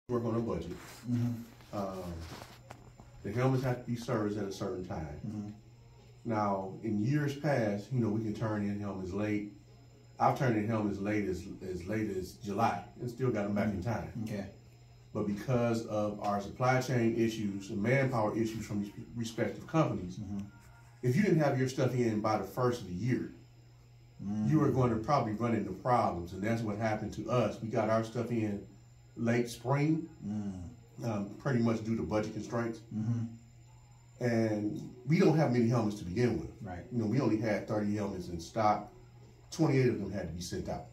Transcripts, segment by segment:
work on a budget. The helmets have to be serviced at a certain time. Now, in years past, we can turn in helmets late. I've turned in helmets late as July and still got them back in time. Okay. But because of our supply chain issues and manpower issues from these respective companies, if you didn't have your stuff in by the first of the year, you were going to probably run into problems. And that's what happened to us. We got our stuff in late spring, pretty much due to budget constraints. And we don't have many helmets to begin with. Right. We only had 30 helmets in stock. 28 of them had to be sent out.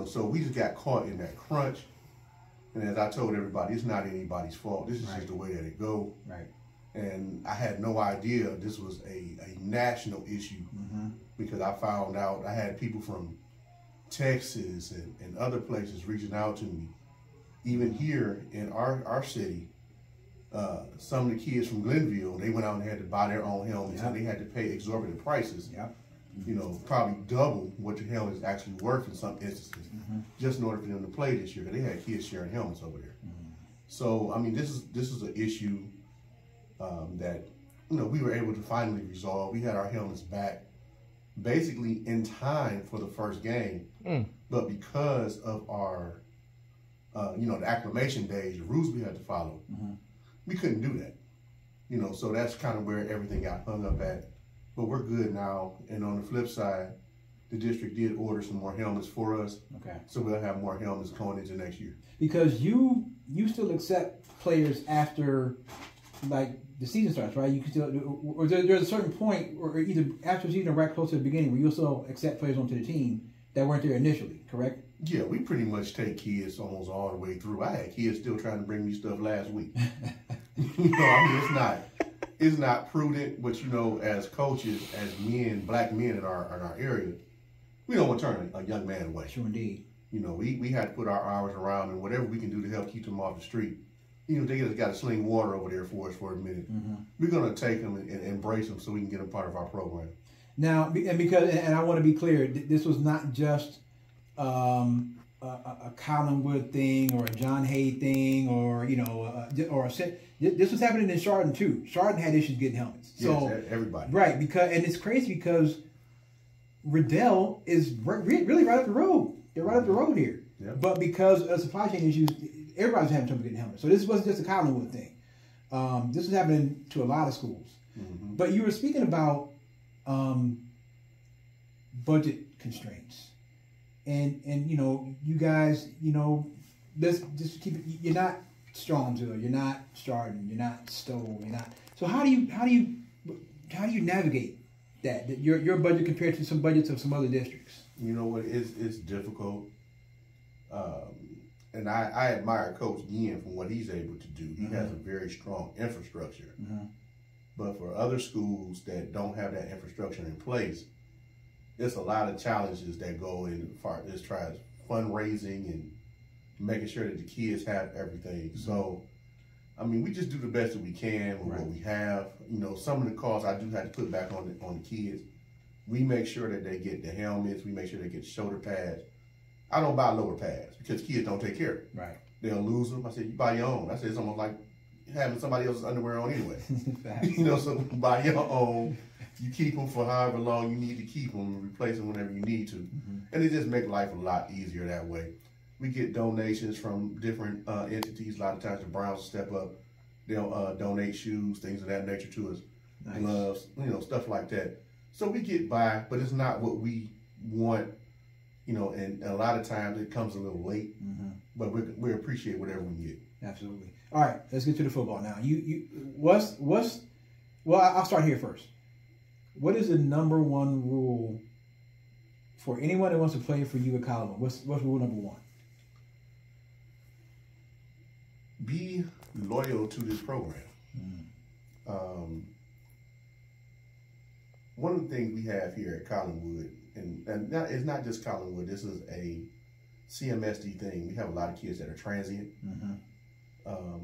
So we just got caught in that crunch. And as I told everybody, it's not anybody's fault. This is just the way that it go. Right. And I had no idea this was a national issue because I found out I had people from Texas and other places reaching out to me. Even here in our city, some of the kids from Glenville, they went out and had to buy their own helmets and they had to pay exorbitant prices. Probably double what your helmet is actually worth in some instances, just in order for them to play this year. Because they had kids sharing helmets over there. So I mean, this is an issue that we were able to finally resolve. We had our helmets back basically in time for the first game, but because of our the acclimation days, the rules we had to follow, we couldn't do that. So that's kind of where everything got hung up at. But we're good now. And on the flip side, the district did order some more helmets for us. Okay. So we'll have more helmets going into next year. Because you still accept players after, like, the season starts, right? You can still, or there's a certain point, or either after the season or right close to the beginning, where you'll still accept players onto the team that weren't there initially, correct? Yeah, we pretty much take kids almost all the way through. I had kids still trying to bring me stuff last week. It's not prudent, but as coaches, as men, black men in our area, we don't want to turn a young man away. Sure, indeed. We had to put our hours around and whatever we can do to help keep them off the street. They just got to sling water over there for us for a minute. We're going to take them and embrace them so we can get them part of our program. Now, and I want to be clear, this was not just a Collinwood thing or a John Hay thing or this was happening in Chardon too. Chardon had issues getting helmets. So yes, everybody. Right, and it's crazy because Riddell is really right up the road. They're right up the road here. Yep. But because of supply chain issues, everybody's having trouble getting helmets. So this wasn't just a Collinwood thing. This was happening to a lot of schools. But you were speaking about budget constraints. And you guys, let's just keep it. You're not Strongsville, you're not Chardon, you're not Stowe, you're not. So how do you navigate that your budget compared to some budgets of some other districts? You know what? It's difficult, and I admire Coach Guillen for what he's able to do. He has a very strong infrastructure, but for other schools that don't have that infrastructure in place, there's a lot of challenges that go in as far as fundraising and making sure that the kids have everything. So, I mean, we just do the best that we can with what we have. Some of the costs I do have to put back on the kids. We make sure that they get the helmets. We make sure they get shoulder pads. I don't buy lower pads because kids don't take care of it. Right. They'll lose them. I said, you buy your own. I said, it's almost like having somebody else's underwear on anyway. So buy your own. You keep them for however long you need to keep them and replace them whenever you need to. And it just makes life a lot easier that way. We get donations from different entities. A lot of times the Browns step up. They'll donate shoes, things of that nature to us, gloves, stuff like that. So we get by, but it's not what we want, and a lot of times it comes a little late, but we appreciate whatever we get. Absolutely. All right, let's get to the football now. Well, I'll start here first. What is the number one rule for anyone that wants to play for you at Collinwood? What's rule number one? Be loyal to this program. One of the things we have here at Collinwood, and it's not just Collinwood, this is a CMSD thing. We have a lot of kids that are transient,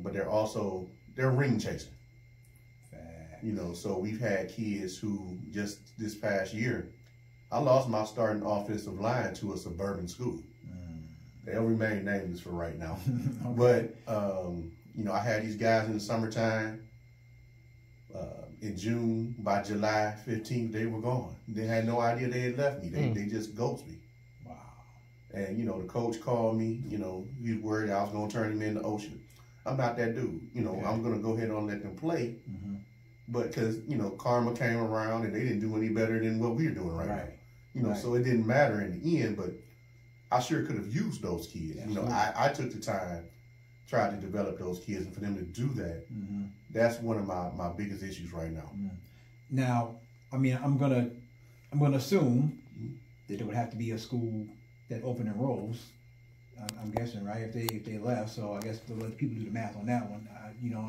but they're ring chasing. So we've had kids who just this past year, I lost my starting offensive line to a suburban school. They'll remain nameless for right now. Okay. But, you know, I had these guys in the summertime. In June, by July 15th, they were gone. They had no idea they had left me. They just ghosted me. Wow. And, you know, the coach called me. You know, he was worried I was going to turn him in the ocean. I'm not that dude. You know, I'm going to go ahead and let them play. But because, you know, karma came around and they didn't do any better than what we're doing right now. You know, so it didn't matter in the end, but I sure could have used those kids. You know, I took the time, tried to develop those kids, and for them to do that, that's one of my biggest issues right now. Now, I mean, I'm gonna assume that there would have to be a school that open enrolls. I'm guessing, right? If they left, so I guess to let people do the math on that one. You know,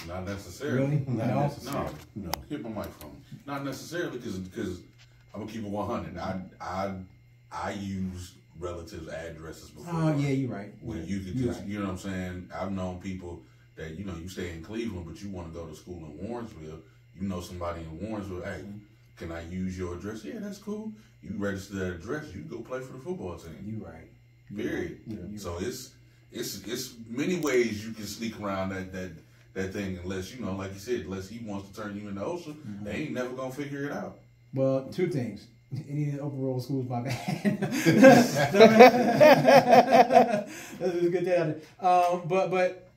not necessarily. Really? Not No? necessarily. No. Hit my microphone. Not necessarily because I'm gonna keep it 100. I use relatives' addresses before. Oh yeah, you're right. When you could just, you know what I'm saying? I've known people that, you know, you stay in Cleveland, but you want to go to school in Warrensville. You know somebody in Warrensville. Hey, can I use your address? Yeah, that's cool. You register that address, you go play for the football team. You're right. Period. Yeah. So it's many ways you can sneak around that thing, unless, you know, like you said, unless he wants to turn you in the ocean, they ain't never gonna figure it out. Well, two things. Any of the open enroll schools, my bad. That's a good day. But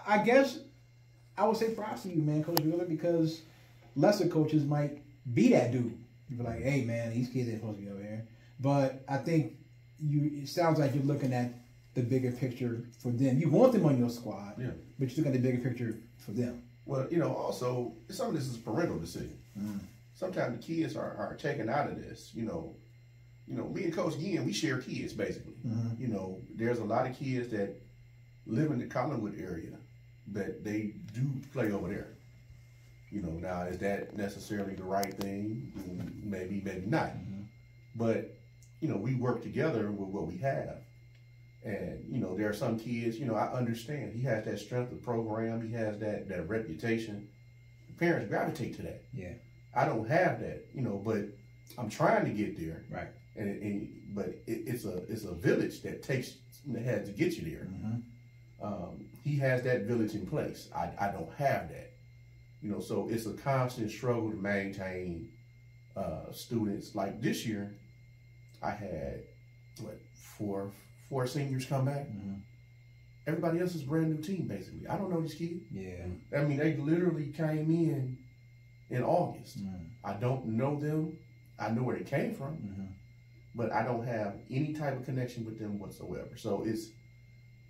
I guess I would say props to you, man, Coach Wheeler, because lesser coaches might be that dude. You'd be like, hey, man, these kids ain't supposed to be over here. But I think it sounds like you're looking at the bigger picture for them. You want them on your squad, but you're looking at the bigger picture for them. Well, you know, also, some of this is a parental decision. Sometimes the kids are taken out of this. You know, me and Coach Guillen, we share kids, basically. You know, there's a lot of kids that live in the Collinwood area that they do play over there. You know, now, is that necessarily the right thing? Maybe, maybe not. But, you know, we work together with what we have. And, you know, there are some kids, you know, I understand. He has that strength of program. He has that reputation. The parents gravitate to that. Yeah. I don't have that, you know, but I'm trying to get there. Right. But it's a village that had to get you there. He has that village in place. I don't have that. You know, so it's a constant struggle to maintain students. Like this year, I had four seniors come back. Everybody else is a brand new team, basically. I don't know these kids. Yeah. I mean, they literally came in August. I don't know them. I know where they came from, but I don't have any type of connection with them whatsoever. So it's,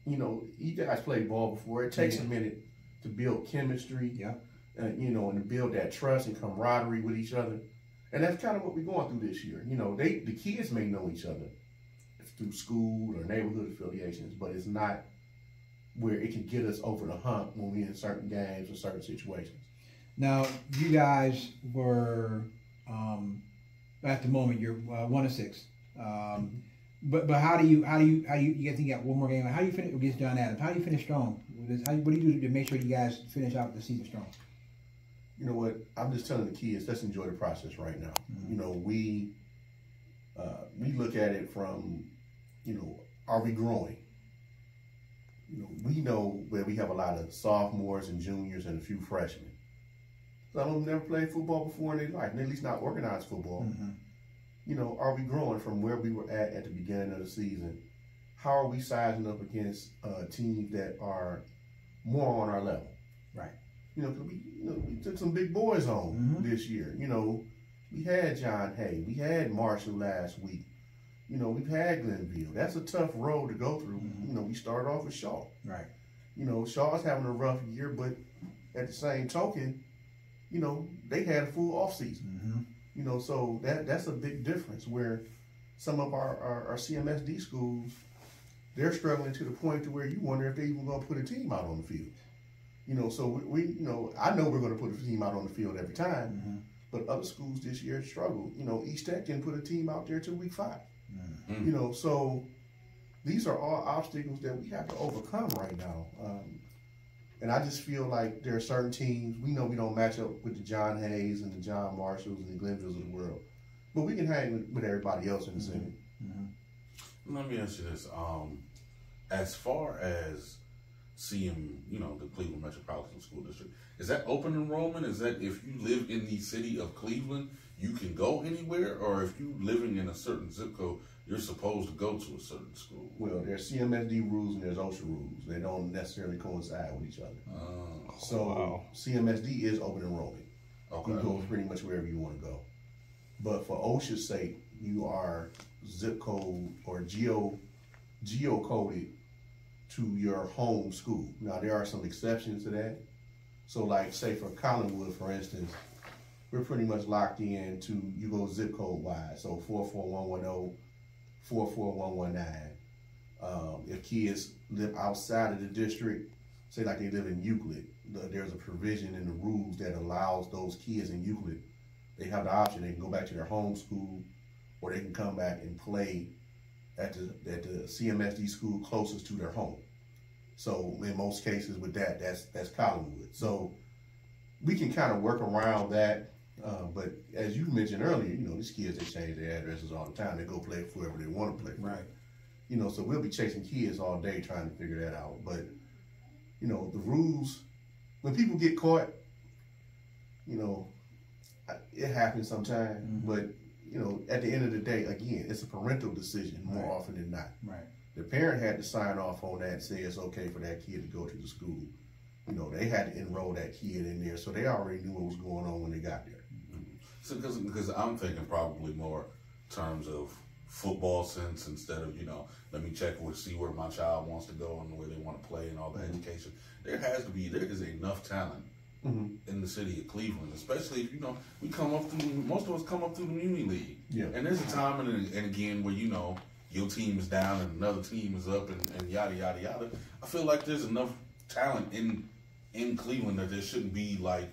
you know, you guys played ball before. It takes a minute to build chemistry, you know, and to build that trust and camaraderie with each other. And that's kind of what we're going through this year. You know, the kids may know each other through school or neighborhood affiliations, but it's not where it can get us over the hump when we're in certain games or certain situations. Now, you guys were at the moment you're 1-6, but how do you guys think you got one more game? How do you finish against John Adams? How do you finish strong? What do you do to make sure you guys finish out the season strong? You know what? I'm just telling the kids, let's enjoy the process right now. You know, we look at it from, you know, are we growing? You know, we know where we have a lot of sophomores and juniors and a few freshmen. Some of them never played football before in their life, and at least not organized football. You know, are we growing from where we were at the beginning of the season? How are we sizing up against teams that are more on our level? Right. You know, 'cause we took some big boys home this year. You know, we had John Hay. We had Marshall last week. You know, we've had Glenville. That's a tough road to go through. You know, we started off with Shaw. Right. You know, Shaw's having a rough year, but at the same token, you know, they had a full offseason. You know, so that's a big difference where some of our CMSD schools, they're struggling to the point to where you wonder if they even going to put a team out on the field. You know, so we you know, I know we're going to put a team out on the field every time, but other schools this year struggled. You know, East Tech didn't put a team out there till week 5. You know, so these are all obstacles that we have to overcome right now. And I just feel like there are certain teams, we know we don't match up with the John Hayes and the John Marshalls and the Glenvilles of the world, but we can hang with everybody else in the city. Let me ask you this. as far as seeing, you know, the Cleveland Metropolitan School District, is that open enrollment? Is that if you live in the city of Cleveland, you can go anywhere? Or if you living in a certain zip code, you're supposed to go to a certain school? Well, there's CMSD rules and there's OSHA rules. They don't necessarily coincide with each other. CMSD is open enrollment. Okay. You can go pretty much wherever you want to go. But for OSHA's sake, you are zip code or geocoded to your home school. Now, there are some exceptions to that. So, like, say for Collinwood, for instance, we're pretty much locked in to, you go zip code wise. So 44110, 44119. If kids live outside of the district, say like they live in Euclid, there's a provision in the rules that allows those kids in Euclid, they have the option, they can go back to their home school or they can come back and play at the CMSD school closest to their home. So in most cases with that, that's Collinwood. So we can kind of work around that. But as you mentioned earlier, you know, these kids, they change their addresses all the time. They go play for whoever they want to play for. Right. You know, so we'll be chasing kids all day trying to figure that out. But, you know, the rules, when people get caught, you know, it happens sometimes. Mm-hmm. But, you know, at the end of the day, again, it's a parental decision more often than not. Right. The parent had to sign off on that and say it's okay for that kid to go to the school. You know, they had to enroll that kid in there, so they already knew what was going on when they got there. Mm-hmm. So, because I'm thinking probably more terms of football sense instead of, you know, let me check and see where my child wants to go and where they want to play and all the education. There is enough talent in the city of Cleveland, especially if, you know, most of us come up through the Muni League. Yeah. And there's a time and again where, you know, your team is down and another team is up and yada, yada, yada. I feel like there's enough talent in Cleveland that there shouldn't be like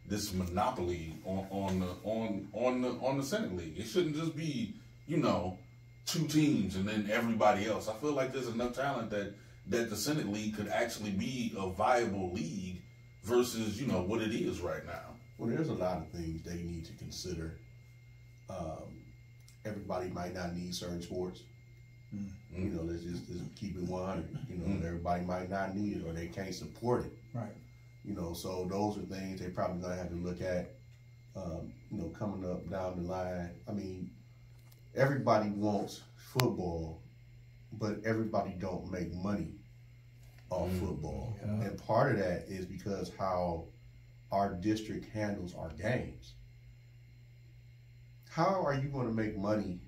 this monopoly on the Senate League. It shouldn't just be, you know, two teams and then everybody else. I feel like there's enough talent that the Senate League could actually be a viable league versus, you know, what it is right now. Well, there's a lot of things they need to consider. Everybody might not need certain sports. You know, let's just keep it 100. You know, everybody might not need it or they can't support it. Right. You know, so those are things they probably gonna have to look at. You know, coming up down the line. I mean, everybody wants football, but everybody don't make money off football. Yeah. And part of that is because how our district handles our games. How are you going to make money?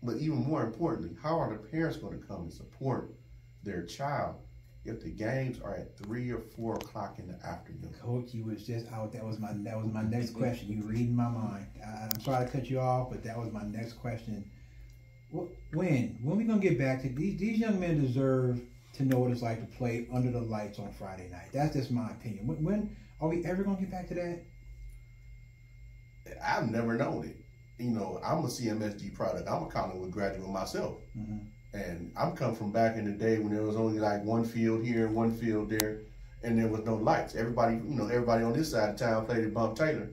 But even more importantly, how are the parents going to come and support their child if the games are at 3 or 4 o'clock in the afternoon? Coach, you was just out. That was my next question. You reading my mind. I'm sorry to cut you off, but that was my next question. When we gonna get back to these young men deserve to know what it's like to play under the lights on Friday night? That's just my opinion. When are we ever gonna get back to that? I've never known it. You know, I'm a CMSD product. I'm a Collinwood graduate myself. And I'm come from back in the day when there was only like one field here, one field there, and there was no lights. Everybody on this side of town played at Bump Taylor.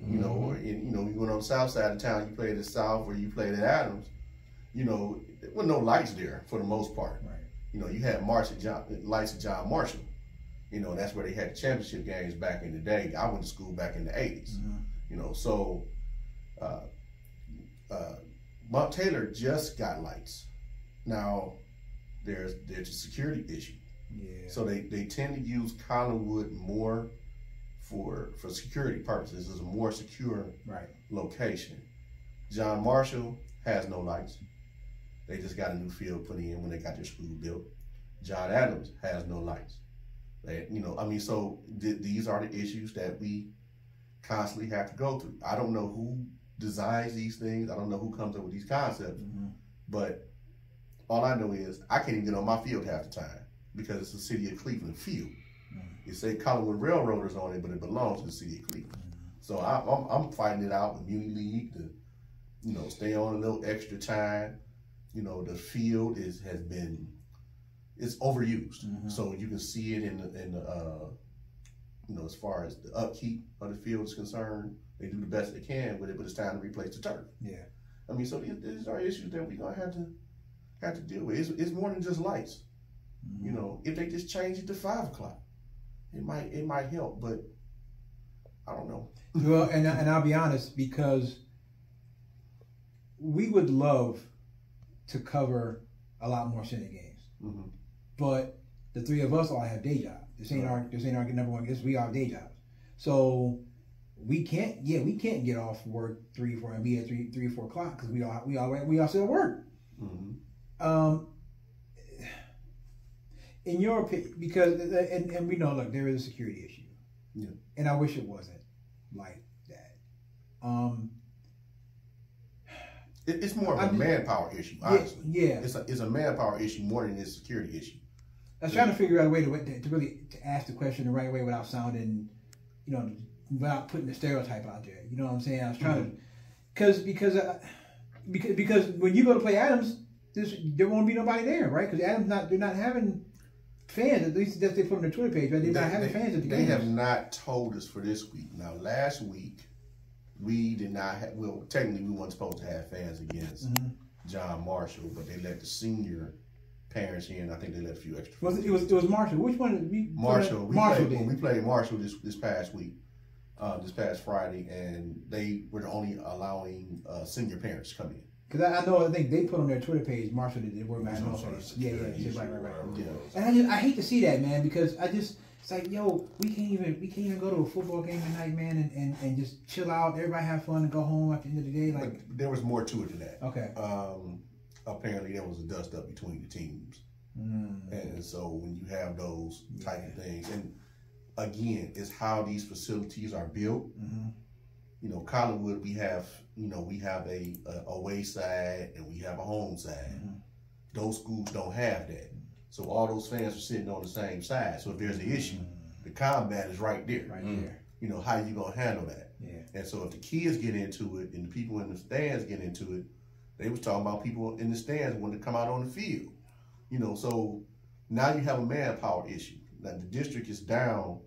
You know, or you went on the south side of town, you played at South or you played at Adams. You know, there were no lights there for the most part. Right. You know, you had lights at John Marshall. You know, that's where they had championship games back in the day. I went to school back in the 80s. You know, so Bump Taylor just got lights. Now, there's a security issue. Yeah. So they tend to use Collinwood more for security purposes. It's a more secure location. John Marshall has no lights. They just got a new field put in when they got their school built. John Adams has no lights. So these are the issues that we constantly have to go through. I don't know who designs these things. I don't know who comes up with these concepts. But all I know is I can't even get on my field half the time because it's the city of Cleveland field. It say Collinwood Railroaders on it, but it belongs to the city of Cleveland. So I'm fighting it out with Muni League to, you know, stay on a little extra time. You know, the field it's overused. So you can see it in the you know, as far as the upkeep of the field is concerned, they do the best they can with it, but it's time to replace the turf. Yeah. I mean, so these are issues that we're gonna have to deal with. It's more than just lights. You know, if they just change it to 5 o'clock, it might help, but I don't know. Well, and I'll be honest, because we would love to cover a lot more Senate games, but the three of us all have day jobs. This ain't our number one. We all have day jobs, so we can't get off work 3 or 4 and be at 3 or 4 o'clock because we all still work. In your opinion, because and we know, look, there is a security issue, and I wish it wasn't like that. It's more of a manpower issue, honestly. Yeah, it's a manpower issue more than it's a security issue. I was trying to figure out a way to really ask the question the right way without sounding, without putting the stereotype out there. You know what I'm saying? I was trying to, because when you go to play Adams, there won't be nobody there, right? Because Adams they're not having fans. At least that's what they put on their Twitter page, right? They're not having fans at the games. They have not told us for this week. Now, last week we did not have. Well, technically we weren't supposed to have fans against John Marshall, but they let the senior parents in. I think they let a few extra. It was Marshall. Which one did we? Marshall. We played Marshall this past week, this past Friday, and they were only allowing senior parents to come in. Because I think they put on their Twitter page, Marshall did the word man. Yeah, right. And I hate to see that, man, because it's like, yo, we can't even go to a football game tonight, man, and just chill out. Everybody have fun and go home at the end of the day. Like, but there was more to it than that. Okay. Apparently there was a dust up between the teams, and so when you have those type of things, and again, it's how these facilities are built. You know, Collinwood, we have a away side and we have a home side. Those schools don't have that. So all those fans are sitting on the same side. So if there's an issue, the combat is right there. You know, how you gonna handle that? Yeah. And so if the kids get into it and the people in the stands get into it, they was talking about people in the stands wanting to come out on the field. You know, so now you have a manpower issue. Now the district is down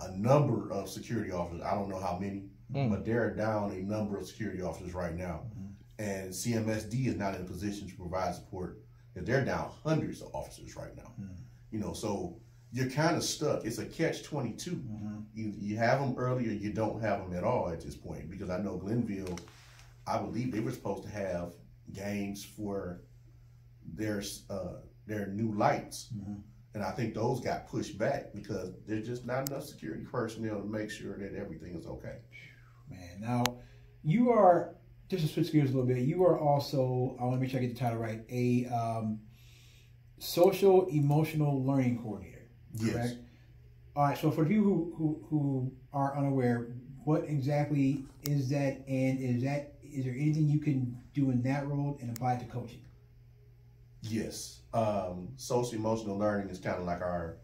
a number of security officers. I don't know how many, but they're down a number of security officers right now. And CMSD is not in a position to provide support, because they're down hundreds of officers right now. You know, so you're kind of stuck. It's a catch-22. You have them early or you don't have them at all at this point, because I know Glenville, I believe they were supposed to have games for their new lights. And I think those got pushed back because there's just not enough security personnel to make sure that everything is okay. Man, now you are, just to switch gears a little bit, you are also, I want to make sure I get the title right, a social emotional learning coordinator. Correct? Yes. All right, so for you who are unaware, what exactly is that, and is there anything you can do in that role and apply it to coaching? Yes. Social emotional learning is kind of like our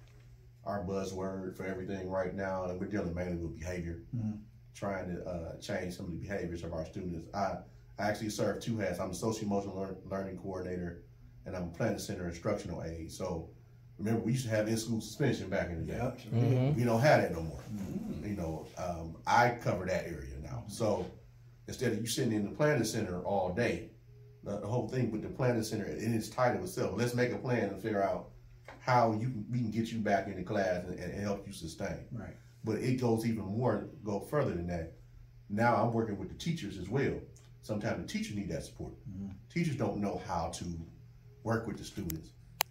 buzzword for everything right now, and we're dealing mainly with behavior, trying to change some of the behaviors of our students. I actually serve 2 hats. I'm a social emotional learning coordinator, and I'm a planning center instructional aide. So remember, we used to have in-school suspension back in the day. We don't have that no more. You know, I cover that area now. So instead of you sitting in the planning center all day, the whole thing with the planning center in its title itself, let's make a plan and figure out how we can get you back into class and help you sustain. Right. But it go further than that. Now I'm working with the teachers as well. Sometimes the teachers need that support. Teachers don't know how to work with the students.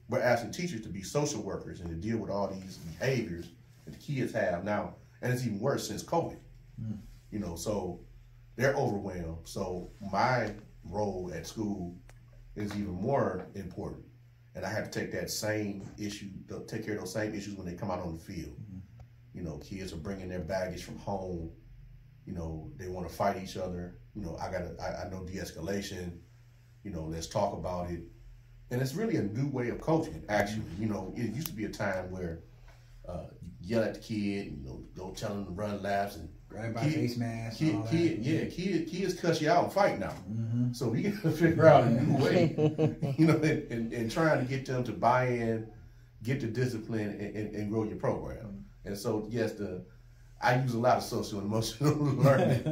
We're asking teachers to be social workers and to deal with all these behaviors that the kids have now. And it's even worse since COVID. You know, so they're overwhelmed. So my role at school is even more important, and I have to take that same issue, take care of those same issues when they come out on the field. You know, kids are bringing their baggage from home. You know, they want to fight each other. You know, I know de-escalation. You know, let's talk about it, and it's really a new way of coaching. Actually, you know, it used to be a time where you yell at the kid, you know, go tell him to run laps and grab by face mask. Kids cuss you out and fight now. So we got to figure out a new way, you know, and trying to get them to buy in, get the discipline, and grow your program. And so, yes, I use a lot of social and emotional learning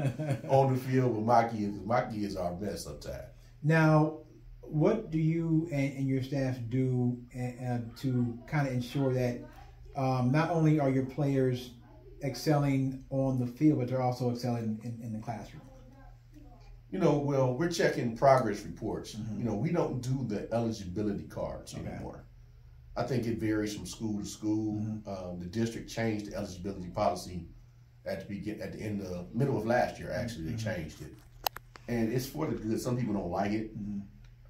on the field with my kids. My kids are our best sometimes. Now, what do you and your staff do to kind of ensure that not only are your players excelling on the field, but they're also excelling in the classroom? Well, we're checking progress reports. We don't do the eligibility cards anymore. I think it varies from school to school. The district changed the eligibility policy at the middle of last year. Actually, they changed it, and it's for the good. Some people don't like it,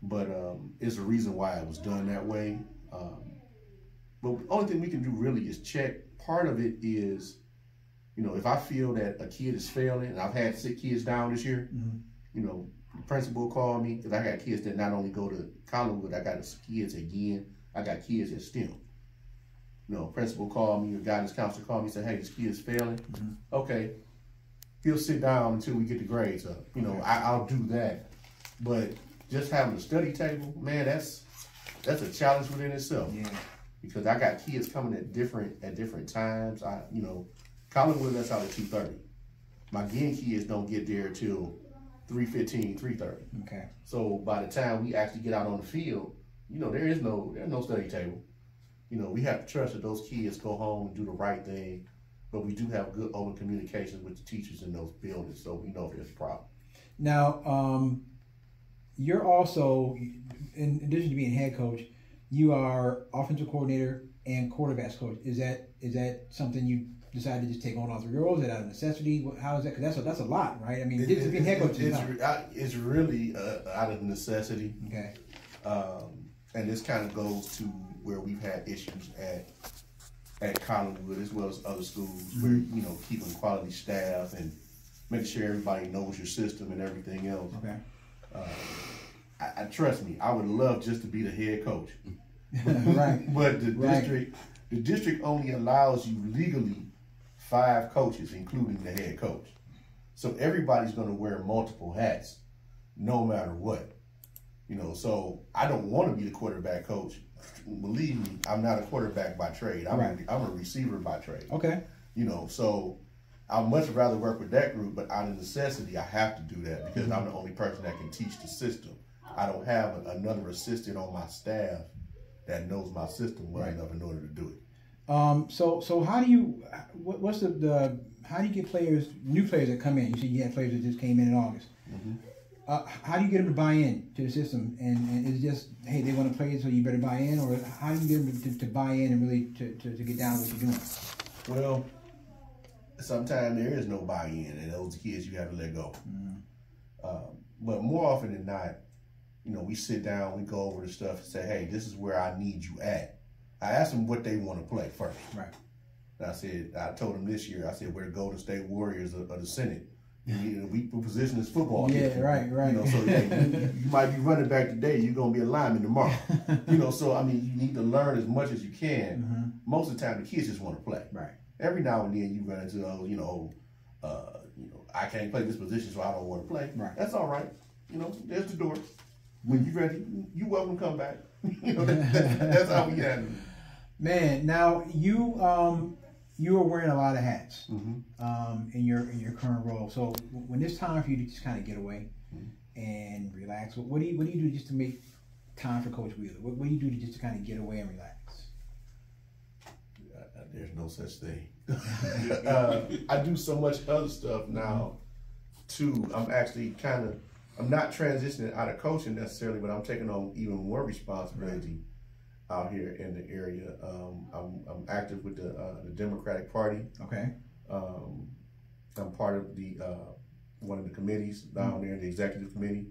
but it's a reason why it was done that way. But the only thing we can do really is check. Part of it is, if I feel that a kid is failing, and I've had 6 kids down this year, the principal called me, because I got kids that not only go to Collinwood, I got kids again. I got kids at STEM. Principal called me, or guidance counselor called me and said, hey, this kid's failing. Okay. He'll sit down until we get the grades up. I'll do that. But just having a study table, man, that's a challenge within itself. Yeah. Because I got kids coming at different times. Collinwood lets out at 2:30. My Ginn kids don't get there till 3:15, 3:30. Okay. So by the time we actually get out on the field, there's no study table. We have to trust that those kids go home and do the right thing, but we do have good open communications with the teachers in those buildings, so we know if there's a problem. Now, you're also, in addition to being head coach, you are offensive coordinator and quarterbacks coach. Is that something you decided to just take on all 3 roles? Is that out of necessity? How is that? Because that's a lot, right? I mean, being head coach it's really out of necessity. Okay. And this kind of goes to where we've had issues at Collinwood as well as other schools, where keeping quality staff and making sure everybody knows your system and everything else. Okay. I trust me, I would love just to be the head coach. Right. But the district only allows you legally 5 coaches, including the head coach. So everybody's going to wear multiple hats, no matter what. So I don't want to be the quarterback coach. Believe me, I'm not a quarterback by trade. I'm a receiver by trade. Okay. So I'd much rather work with that group, but out of necessity, I have to do that because I'm the only person that can teach the system. I don't have another assistant on my staff that knows my system well enough in order to do it. So how do you how do you get new players that come in? You see, you had players that just came in August. How do you get them to buy in to the system? And is it just, hey, they want to play, so you better buy in, or how do you get them to buy in and really to get down with what you're doing? Well, sometimes there is no buy-in, and those kids you have to let go. But more often than not, we sit down, we go over the stuff and say, hey, this is where I need you at. I asked them what they want to play first. Right. And I told them this year, I said, we're the Golden State Warriors of the Senate. We position is football. Yeah, right. So you might be running back today, you're going to be a lineman tomorrow. So I mean, you need to learn as much as you can. Most of the time, the kids just want to play. Right. Every now and then, you run into, I can't play this position, so I don't want to play. Right. That's all right. There's the door. When you're ready, you're welcome to come back. That's how we handle it. Man, now you are wearing a lot of hats in your current role. So when it's time for you to just kind of get away and relax, what do you do just to make time for Coach Wheeler? What do you do to kind of get away and relax? There's no such thing. I do so much other stuff now too. I'm not transitioning out of coaching necessarily, but I'm taking on even more responsibility out here in the area. I'm active with the Democratic Party. Okay. I'm part of the one of the committees down there, the executive committee.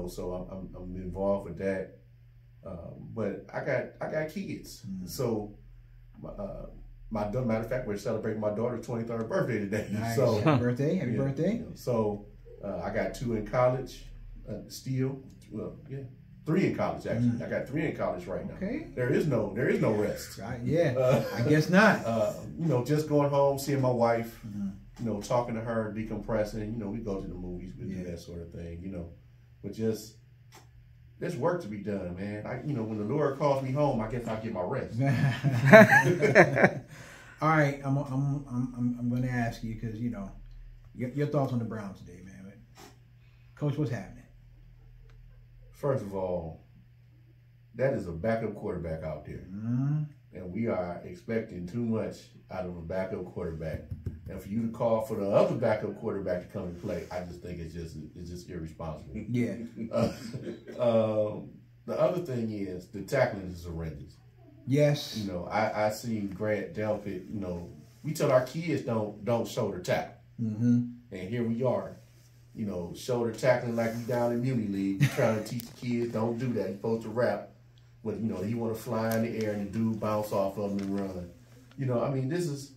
So I'm involved with that. But I got kids, so. Matter of fact, we're celebrating my daughter's 23rd birthday today. Nice. So happy birthday! Happy birthday! So I got 2 in college, still. Well, 3 in college actually. I got 3 in college right now. Okay. There is no rest. Yeah. I guess not. Just going home, seeing my wife. Talking to her, decompressing. We go to the movies, we do that sort of thing. But just. There's work to be done, man. When the Lord calls me home, I guess I'll get my rest. All right, I'm going to ask you because your thoughts on the Browns today, man. Coach, what's happening? First of all, that is a backup quarterback out there. And we are expecting too much out of a backup quarterback. And for you to call for the other backup quarterback to come and play, I just think it's just irresponsible. Yeah. The other thing is the tackling is horrendous. Yes. You know, I seen Grant Delpit, you know, we tell our kids don't shoulder tackle. And here we are, you know, shoulder tackling like we down in Muni League. We trying to teach the kids don't do that. You're supposed to wrap. But, you know, you want to fly in the air and the dude bounce off of him and run. You know, I mean, it's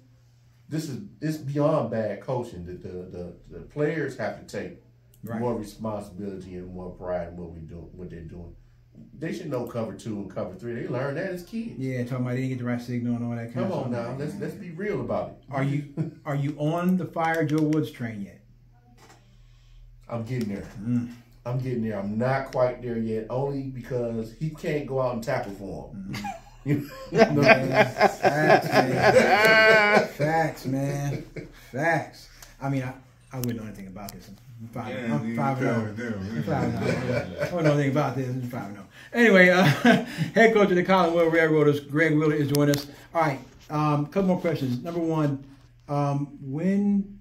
beyond bad coaching. The players have to take more responsibility and more pride in what they're doing. They should know cover 2 and cover 3. They learned that as kids. Yeah, talking about they didn't get the right signal and all that kind of stuff. Come on now, let's be real about it. Are you on the Fire Joe Woods train yet? I'm getting there. I'm getting there. I'm not quite there yet, only because he can't go out and tackle for him. Facts, man. Facts, man. Facts. I mean, I wouldn't know anything about this. I'm 5-0. I wouldn't know anything about this. I'm 5-0. Anyway, head coach of the Collinwood Railroaders, Greg Wheeler, is joining us. All right, couple more questions. Number one, when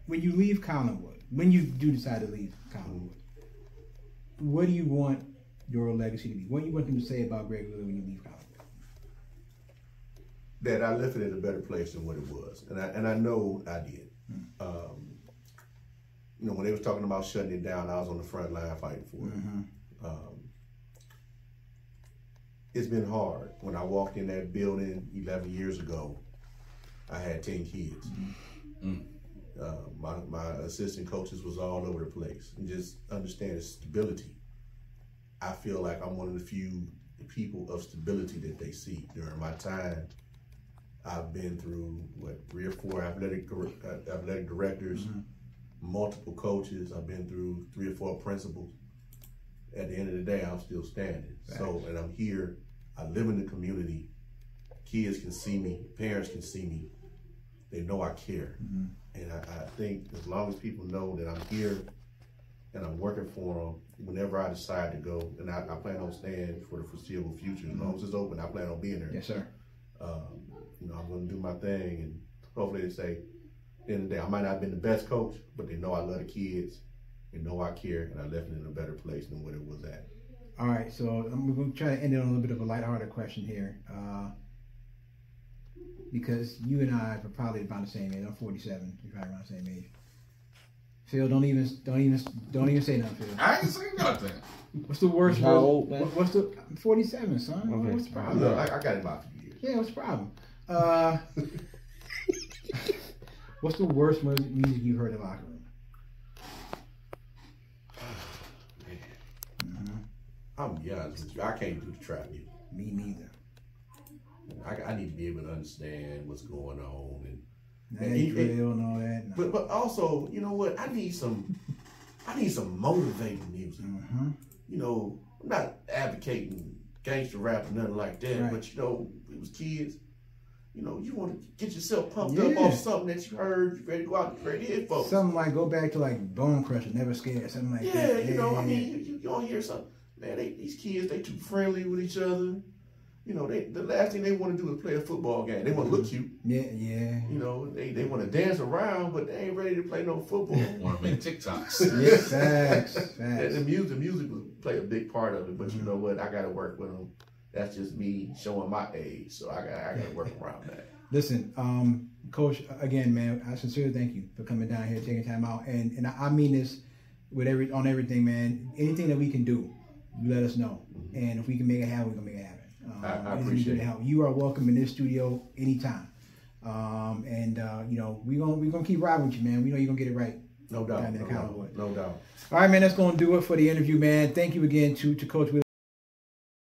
you leave Collinwood, when you do decide to leave Collinwood, what do you want your legacy to be? What do you want them to say about Greg Wheeler when you leave Collinwood? That I left it in a better place than what it was, and I know I did. You know, when they was talking about shutting it down, I was on the front line fighting for it. It's been hard. When I walked in that building 11 years ago, I had 10 kids. My assistant coaches was all over the place. And just understand the stability. I feel like I'm one of the few people of stability that they see. During my time, I've been through, 3 or 4 athletic directors, multiple coaches. I've been through 3 or 4 principals. At the end of the day, I'm still standing. So, and I'm here. I live in the community. Kids can see me. Parents can see me. They know I care. And I think as long as people know that I'm here and I'm working for them, whenever I decide to go, and I plan on staying for the foreseeable future. As long as it's open, I plan on being there. Yes, sir. You know, I'm going to do my thing, and hopefully they say, at the end of the day, I might not have been the best coach, but they know I love the kids, they know I care, and I left it in a better place than what it was at. All right, so I'm going to try to end it on a little bit of a lighthearted question here, because you and I are probably about the same age. I'm 47. You're probably around the same age. Phil, don't even say nothing, Phil. I ain't saying nothing. What's the worst? How old, man? What's the? I'm 47, son. Okay. What's the problem? Look, I got it about a few years. Yeah, what's the problem? What's the worst music you heard in the locker room? I'm gonna be honest with you. I can't do the trap music. Me neither. I need to be able to understand what's going on and drill and all that. No. But also, you know what? I need some motivating music. You know, I'm not advocating gangster rap or nothing like that. But you know, it was kids. You know, you want to get yourself pumped up off something that you heard. You ready to go out and ready to hit folks. Something like go back to like Bone Crusher, Never Scared, something like that. Yeah, you know, I mean, you don't hear something. Man, these kids, they too friendly with each other. You know, the last thing they want to do is play a football game. They want to look cute. Yeah. You know, they want to dance around, but they ain't ready to play no football. Want to make TikToks. Yeah, facts. The music will play a big part of it, but you know what? I got to work with them. That's just me showing my age, so I got to work around that. Listen, Coach, again, man, I sincerely thank you for coming down here, taking time out, and I mean this with on everything, man. Anything that we can do, you let us know, and if we can make it happen, we're gonna make it happen. I appreciate it. You are welcome in this studio anytime, you know we're gonna keep riding with you, man. We know you're gonna get it right. No doubt. No doubt. No doubt. All right, man. That's gonna do it for the interview, man. Thank you again to Coach Wheeler.